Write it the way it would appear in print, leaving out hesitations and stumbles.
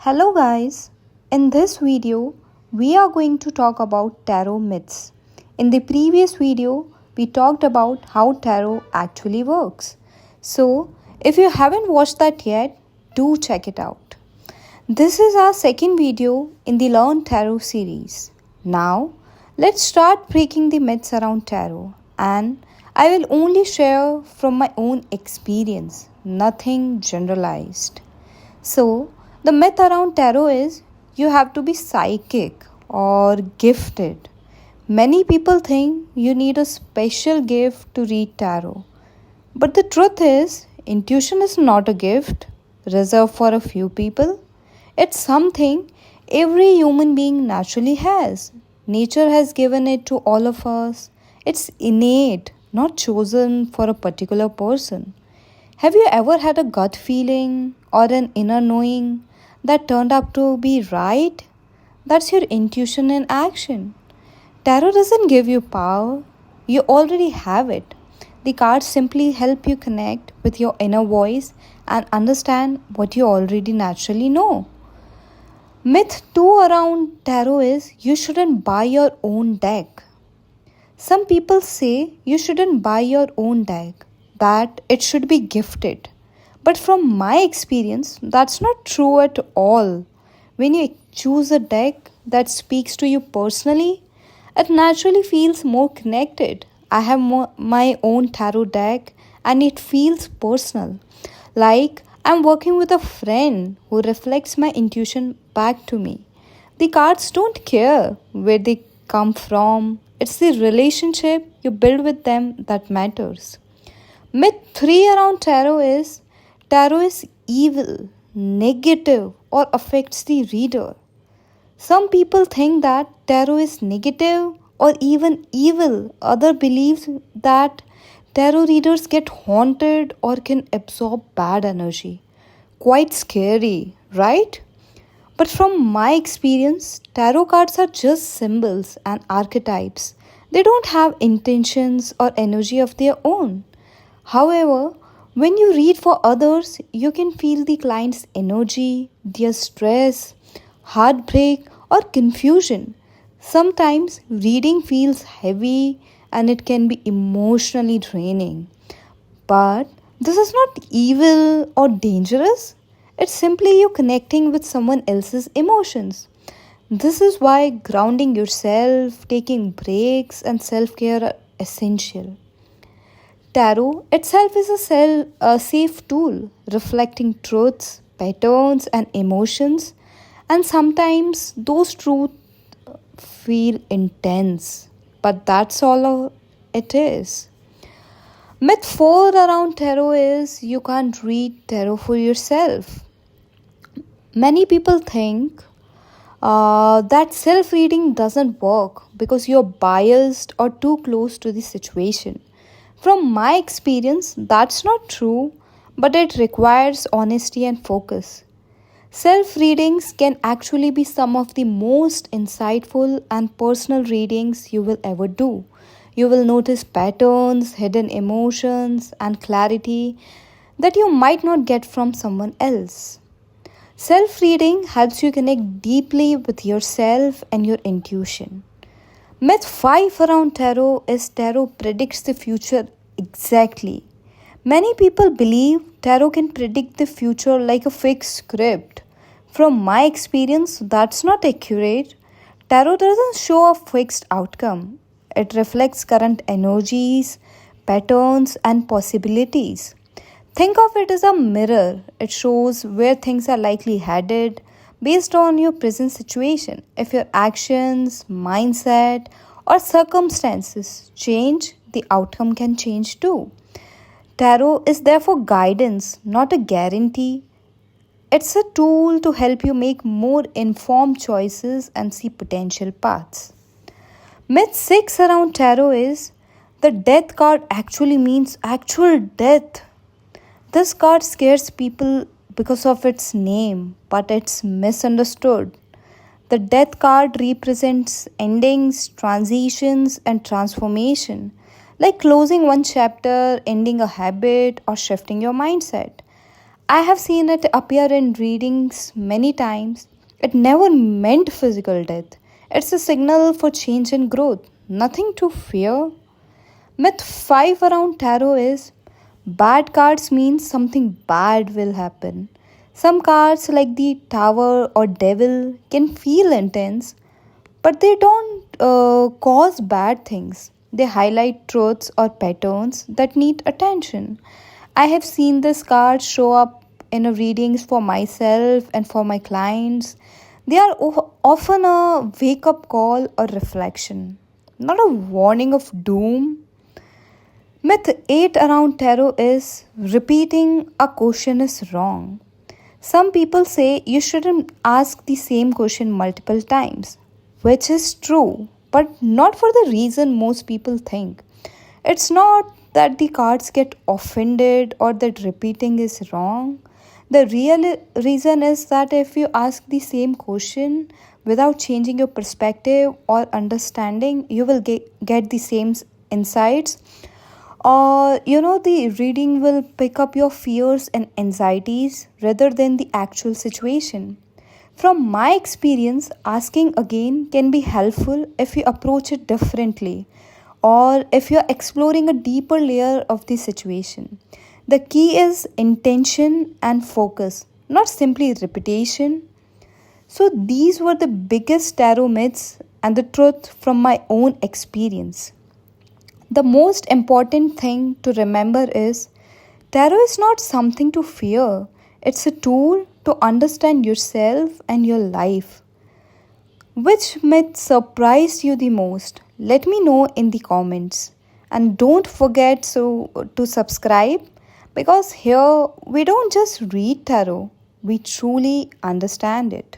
Hello guys, in this video we are going to talk about tarot myths. In the previous video we talked about how tarot actually works. So if you haven't watched that yet, do check it out. This is our second video in the Learn Tarot series. Now let's start breaking the myths around tarot, and I will only share from my own experience, nothing generalized. So, the myth around tarot is you have to be psychic or gifted. Many people think you need a special gift to read tarot. But the truth is, intuition is not a gift reserved for a few people. It's something every human being naturally has. Nature has given it to all of us. It's innate, not chosen for a particular person. Have you ever had a gut feeling or an inner knowing that turned out to be right? That's your intuition in action. Tarot doesn't give you power, you already have it. The cards simply help you connect with your inner voice and understand what you already naturally know. Myth 2 around tarot is you shouldn't buy your own deck. Some people say you shouldn't buy your own deck, that it should be gifted. But from my experience, that's not true at all. When you choose a deck that speaks to you personally, it naturally feels more connected. I have my own tarot deck and it feels personal. Like I'm working with a friend who reflects my intuition back to me. The cards don't care where they come from, it's the relationship you build with them that matters. Myth 3 around tarot is evil, negative, or affects the reader. Some people think that tarot is negative or even evil. Others believe that tarot readers get haunted or can absorb bad energy. Quite scary, right? But from my experience, tarot cards are just symbols and archetypes. They don't have intentions or energy of their own. However, when you read for others, you can feel the client's energy, their stress, heartbreak, or confusion. Sometimes reading feels heavy and it can be emotionally draining. But this is not evil or dangerous. It's simply you connecting with someone else's emotions. This is why grounding yourself, taking breaks, and self care are essential. Tarot itself is a safe tool, reflecting truths, patterns, and emotions, and sometimes those truths feel intense, but that's all it is. Myth 4 around tarot is you can't read tarot for yourself. Many people think that self reading doesn't work because you're biased or too close to the situation. From my experience, that's not true, but it requires honesty and focus. Self readings can actually be some of the most insightful and personal readings you will ever do. You will notice patterns, hidden emotions, and clarity that you might not get from someone else. Self reading helps you connect deeply with yourself and your intuition. Myth 5 around tarot is tarot predicts the future exactly. Many people believe tarot can predict the future like a fixed script. From my experience, that's not accurate. Tarot doesn't show a fixed outcome, it reflects current energies, patterns, and possibilities. Think of it as a mirror. It shows where things are likely headed based on your present situation. If your actions, mindset, or circumstances change, the outcome can change too. Tarot is therefore guidance, not a guarantee. It's a tool to help you make more informed choices and see potential paths. Myth 6 around tarot is the death card actually means actual death. This card scares people because of its name, but it's misunderstood. The death card represents endings, transitions, and transformation, like closing one chapter, ending a habit, or shifting your mindset. I have seen it appear in readings many times. It never meant physical death. It's a signal for change and growth, nothing to fear. Myth 5 around tarot is bad cards means something bad will happen. Some cards, like the Tower or Devil, can feel intense, but they don't cause bad things. They highlight truths or patterns that need attention. I have seen this card show up in a readings for myself and for my clients. They are often a wake up call or reflection, not a warning of doom. Myth 8 around tarot is repeating a question is wrong. Some people say you shouldn't ask the same question multiple times, which is true, but not for the reason most people think. It's not that the cards get offended or that repeating is wrong. The real reason is that if you ask the same question without changing your perspective or understanding, you will get the same insights, or the reading will pick up your fears and anxieties rather than the actual situation. From my experience, asking again can be helpful if you approach it differently or if you're exploring a deeper layer of the situation. The key is intention and focus, not simply repetition. So, these were the biggest tarot myths and the truth from my own experience. The most important thing to remember is tarot is not something to fear, it's a tool to understand yourself and your life. Which myth surprised you the most? Let me know in the comments. And don't forget to subscribe, because here we don't just read tarot, we truly understand it.